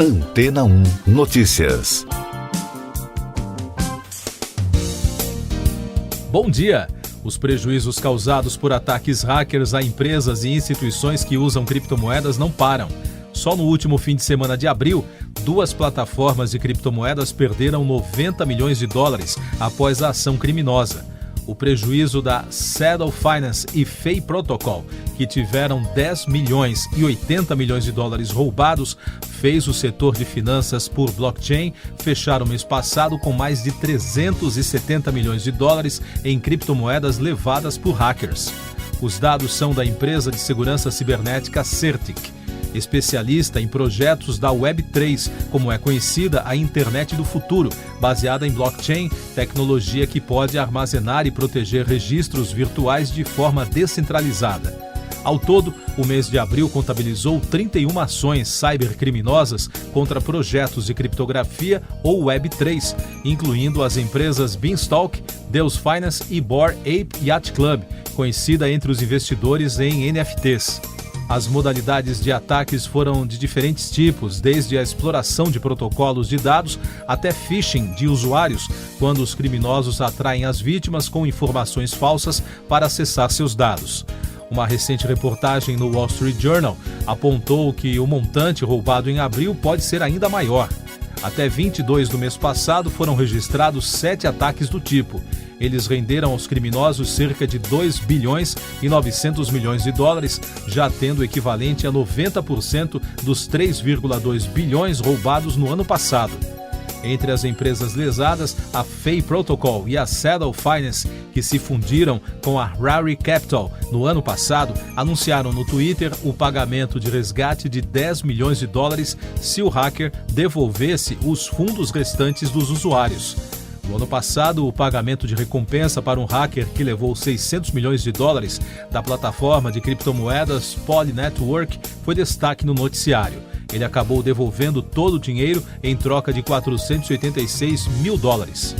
Antena 1 Notícias. Bom dia! Os prejuízos causados por ataques hackers a empresas e instituições que usam criptomoedas não param. Só no último fim de semana de abril, 2 plataformas de criptomoedas perderam 90 milhões de dólares após a ação criminosa. O prejuízo da Saddle Finance e Fei Protocol, que tiveram 10 milhões e 80 milhões de dólares roubados, fez o setor de finanças por blockchain fechar o mês passado com mais de 370 milhões de dólares em criptomoedas levadas por hackers. Os dados são da empresa de segurança cibernética Certic, especialista em projetos da Web3, como é conhecida a internet do futuro, baseada em blockchain, tecnologia que pode armazenar e proteger registros virtuais de forma descentralizada. Ao todo, o mês de abril contabilizou 31 ações cybercriminosas contra projetos de criptografia ou Web3, incluindo as empresas Beanstalk, Deus Finance e Bored Ape Yacht Club, conhecida entre os investidores em NFTs. As modalidades de ataques foram de diferentes tipos, desde a exploração de protocolos de dados até phishing de usuários, quando os criminosos atraem as vítimas com informações falsas para acessar seus dados. Uma recente reportagem no Wall Street Journal apontou que o montante roubado em abril pode ser ainda maior. Até 22 do mês passado foram registrados 7 ataques do tipo. Eles renderam aos criminosos cerca de 2 bilhões e 900 milhões de dólares, já tendo o equivalente a 90% dos 3,2 bilhões roubados no ano passado. Entre as empresas lesadas, a Fei Protocol e a Saddle Finance, que se fundiram com a Rari Capital no ano passado, anunciaram no Twitter o pagamento de resgate de 10 milhões de dólares se o hacker devolvesse os fundos restantes dos usuários. No ano passado, o pagamento de recompensa para um hacker que levou 600 milhões de dólares da plataforma de criptomoedas Poly Network foi destaque no noticiário. Ele acabou devolvendo todo o dinheiro em troca de 486 mil dólares.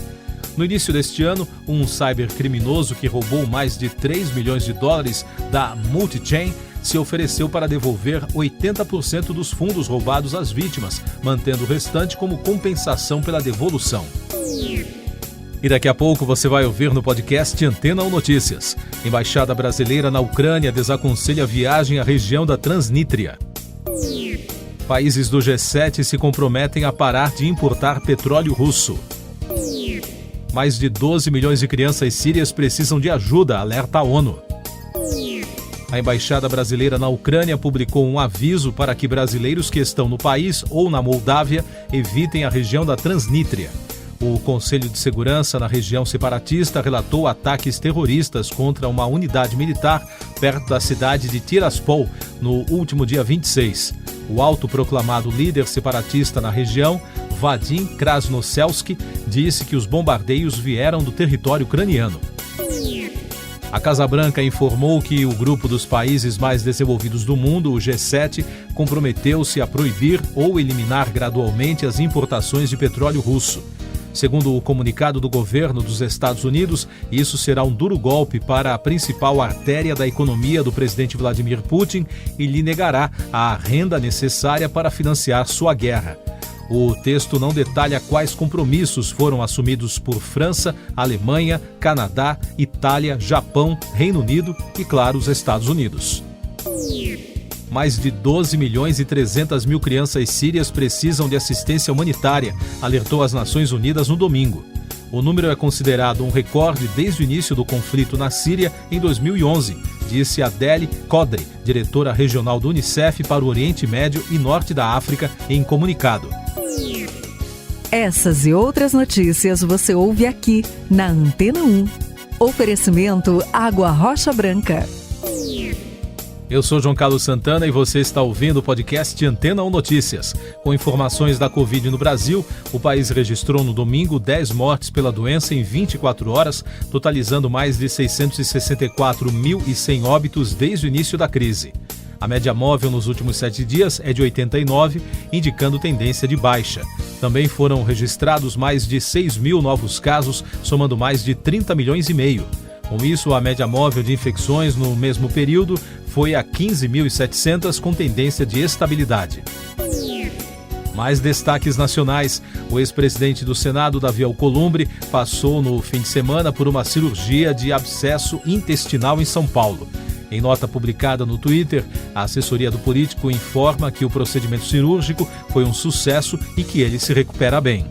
No início deste ano, um cybercriminoso que roubou mais de 3 milhões de dólares da Multichain se ofereceu para devolver 80% dos fundos roubados às vítimas, mantendo o restante como compensação pela devolução. E daqui a pouco você vai ouvir no podcast Antena 1 Notícias. Embaixada brasileira na Ucrânia desaconselha viagem à região da Transnistria. Países do G7 se comprometem a parar de importar petróleo russo. Mais de 12 milhões de crianças sírias precisam de ajuda, alerta a ONU. A Embaixada Brasileira na Ucrânia publicou um aviso para que brasileiros que estão no país ou na Moldávia evitem a região da Transnistria. O Conselho de Segurança na região separatista relatou ataques terroristas contra uma unidade militar perto da cidade de Tiraspol no último dia 26. O autoproclamado líder separatista na região, Vadim Krasnoselski, disse que os bombardeios vieram do território ucraniano. A Casa Branca informou que o grupo dos países mais desenvolvidos do mundo, o G7, comprometeu-se a proibir ou eliminar gradualmente as importações de petróleo russo. Segundo o comunicado do governo dos Estados Unidos, isso será um duro golpe para a principal artéria da economia do presidente Vladimir Putin e lhe negará a renda necessária para financiar sua guerra. O texto não detalha quais compromissos foram assumidos por França, Alemanha, Canadá, Itália, Japão, Reino Unido e, claro, os Estados Unidos. Mais de 12 milhões e 300 mil crianças sírias precisam de assistência humanitária, alertou as Nações Unidas no domingo. O número é considerado um recorde desde o início do conflito na Síria em 2011, disse Adele Kodri, diretora regional do Unicef para o Oriente Médio e Norte da África, em comunicado. Essas e outras notícias você ouve aqui na Antena 1. Oferecimento Água Rocha Branca. Eu sou João Carlos Santana e você está ouvindo o podcast Antena 1 Notícias. Com informações da Covid no Brasil, o país registrou no domingo 10 mortes pela doença em 24 horas, totalizando mais de 664.100 óbitos desde o início da crise. A média móvel nos últimos 7 dias é de 89, indicando tendência de baixa. Também foram registrados mais de 6 mil novos casos, somando mais de 30 milhões e meio. Com isso, a média móvel de infecções no mesmo período foi a 15.700, com tendência de estabilidade. Mais destaques nacionais. O ex-presidente do Senado, Davi Alcolumbre, passou no fim de semana por uma cirurgia de abscesso intestinal em São Paulo. Em nota publicada no Twitter, a assessoria do político informa que o procedimento cirúrgico foi um sucesso e que ele se recupera bem.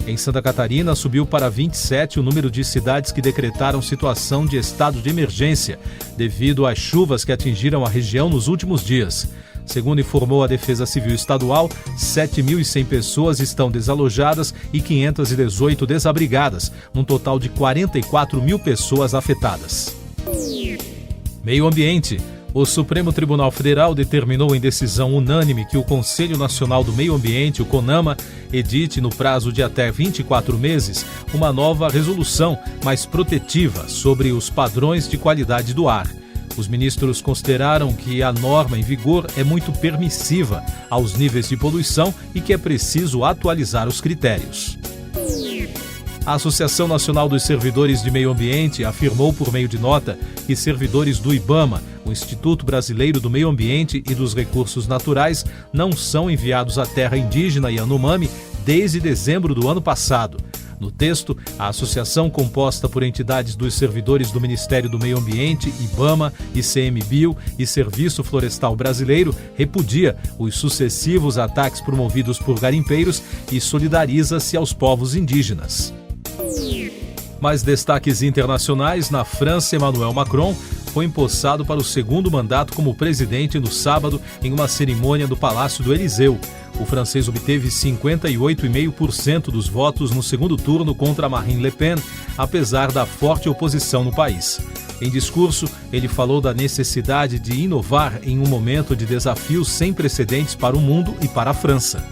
Em Santa Catarina, subiu para 27 o número de cidades que decretaram situação de estado de emergência, devido às chuvas que atingiram a região nos últimos dias. Segundo informou a Defesa Civil Estadual, 7.100 pessoas estão desalojadas e 518 desabrigadas, num total de 44 mil pessoas afetadas. Meio Ambiente. O Supremo Tribunal Federal determinou em decisão unânime que o Conselho Nacional do Meio Ambiente, o CONAMA, edite no prazo de até 24 meses uma nova resolução mais protetiva sobre os padrões de qualidade do ar. Os ministros consideraram que a norma em vigor é muito permissiva aos níveis de poluição e que é preciso atualizar os critérios. A Associação Nacional dos Servidores de Meio Ambiente afirmou por meio de nota que servidores do IBAMA, o Instituto Brasileiro do Meio Ambiente e dos Recursos Naturais, não são enviados à terra indígena Yanomami desde dezembro do ano passado. No texto, a associação, composta por entidades dos servidores do Ministério do Meio Ambiente, IBAMA, ICMBio e Serviço Florestal Brasileiro, repudia os sucessivos ataques promovidos por garimpeiros e solidariza-se aos povos indígenas. Mais destaques internacionais. Na França, Emmanuel Macron foi empossado para o segundo mandato como presidente no sábado em uma cerimônia do Palácio do Eliseu. O francês obteve 58,5% dos votos no segundo turno contra Marine Le Pen, apesar da forte oposição no país. Em discurso, ele falou da necessidade de inovar em um momento de desafios sem precedentes para o mundo e para a França.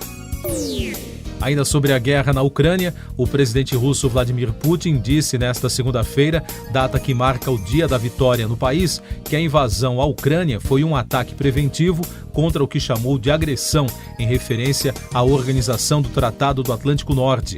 Ainda sobre a guerra na Ucrânia, o presidente russo Vladimir Putin disse nesta segunda-feira, data que marca o dia da vitória no país, que a invasão à Ucrânia foi um ataque preventivo contra o que chamou de agressão, em referência à Organização do Tratado do Atlântico Norte.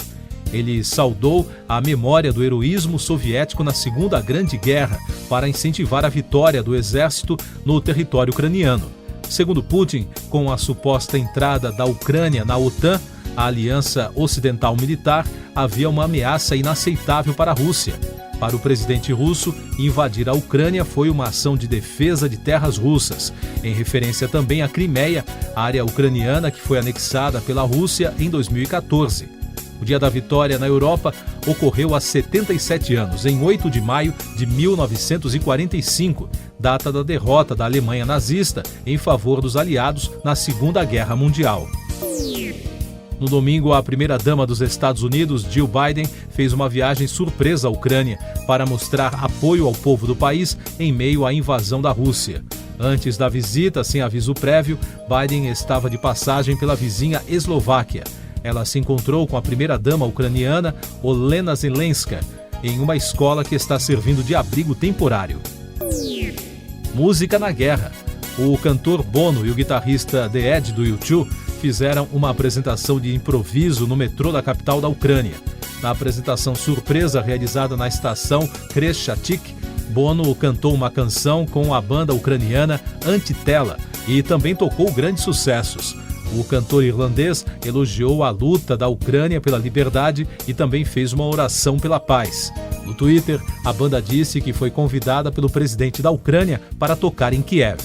Ele saudou a memória do heroísmo soviético na Segunda Grande Guerra para incentivar a vitória do exército no território ucraniano. Segundo Putin, com a suposta entrada da Ucrânia na OTAN, a Aliança Ocidental Militar, havia uma ameaça inaceitável para a Rússia. Para o presidente russo, invadir a Ucrânia foi uma ação de defesa de terras russas, em referência também à Crimeia, área ucraniana que foi anexada pela Rússia em 2014. O Dia da Vitória na Europa ocorreu há 77 anos, em 8 de maio de 1945, data da derrota da Alemanha nazista em favor dos aliados na Segunda Guerra Mundial. No domingo, a primeira-dama dos Estados Unidos, Jill Biden, fez uma viagem surpresa à Ucrânia para mostrar apoio ao povo do país em meio à invasão da Rússia. Antes da visita, sem aviso prévio, Biden estava de passagem pela vizinha Eslováquia. Ela se encontrou com a primeira-dama ucraniana, Olena Zelenska, em uma escola que está servindo de abrigo temporário. Música na guerra. O cantor Bono e o guitarrista The Edge do U2 fizeram uma apresentação de improviso no metrô da capital da Ucrânia. Na apresentação surpresa realizada na estação Kreshchatyk, Bono cantou uma canção com a banda ucraniana Antitela e também tocou grandes sucessos. O cantor irlandês elogiou a luta da Ucrânia pela liberdade e também fez uma oração pela paz. No Twitter, a banda disse que foi convidada pelo presidente da Ucrânia para tocar em Kiev.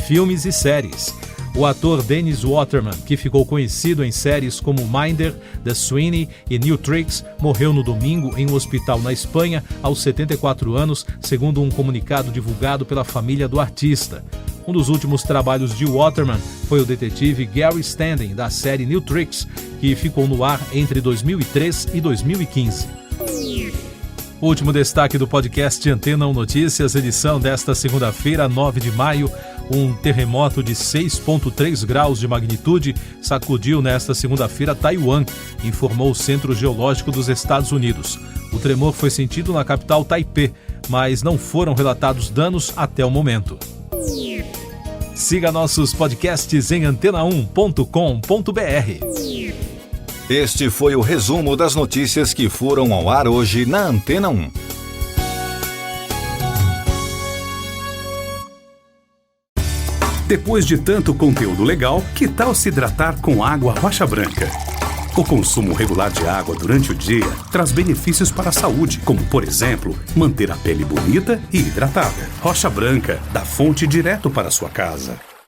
Filmes e séries. O ator Dennis Waterman, que ficou conhecido em séries como Minder, The Sweeney e New Tricks, morreu no domingo em um hospital na Espanha aos 74 anos, segundo um comunicado divulgado pela família do artista. Um dos últimos trabalhos de Waterman foi o detetive Gary Standing, da série New Tricks, que ficou no ar entre 2003 e 2015. Último destaque do podcast Antena 1 Notícias, edição desta segunda-feira, 9 de maio. Um terremoto de 6,3 graus de magnitude sacudiu nesta segunda-feira Taiwan, informou o Centro Geológico dos Estados Unidos. O tremor foi sentido na capital Taipei, mas não foram relatados danos até o momento. Siga nossos podcasts em antena1.com.br. Este foi o resumo das notícias que foram ao ar hoje na Antena 1. Depois de tanto conteúdo legal, que tal se hidratar com água Rocha Branca? O consumo regular de água durante o dia traz benefícios para a saúde, como, por exemplo, manter a pele bonita e hidratada. Rocha Branca, da fonte direto para a sua casa.